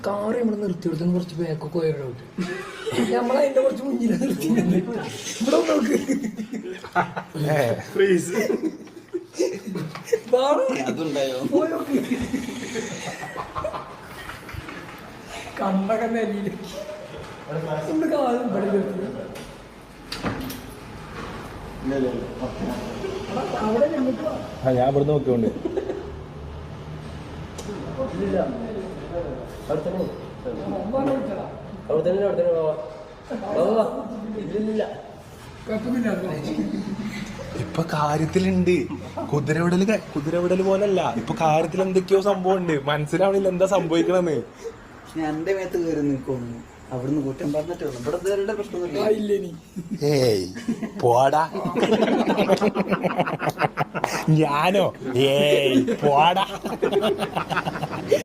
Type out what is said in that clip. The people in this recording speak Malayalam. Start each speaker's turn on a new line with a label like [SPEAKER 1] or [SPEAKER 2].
[SPEAKER 1] കാറ് നമ്മള് നിർത്തി കൊടുത്തു കുറച്ച് ബാക്കൊക്കെ പോയിട്ട് നമ്മളതിന്റെ കുറച്ച് മുന്നിൽ നിർത്തി ഇവിടെ നോക്ക് കണ്ണൊക്കെ നെല്ലിയില് കാലം ഇവിടെ നിർത്തി അവിടെ ഞങ്ങൾക്ക്
[SPEAKER 2] ഞാൻ ഇവിടെ നോക്കിയോണ്ട് ഇപ്പൊ കാര്യത്തിലുണ്ട് കുതിരവിടല് പോലല്ല ഇപ്പൊ കാര്യത്തിൽ എന്തൊക്കെയോ സംഭവം ഉണ്ട് മനസ്സിലാവണില്ല എന്താ സംഭവിക്കണെന്ന്
[SPEAKER 3] ഞാൻ എന്റെ മേത്ത് കയറി നിൽക്കുന്നു അവിടുന്ന് കുറ്റം പറഞ്ഞിട്ടേ ഉള്ളു ഇവിടെ വേറെ പ്രശ്നമൊന്നുമില്ല
[SPEAKER 2] ഏയ് പോടാ ഞാനോ ഏയ് പോടാ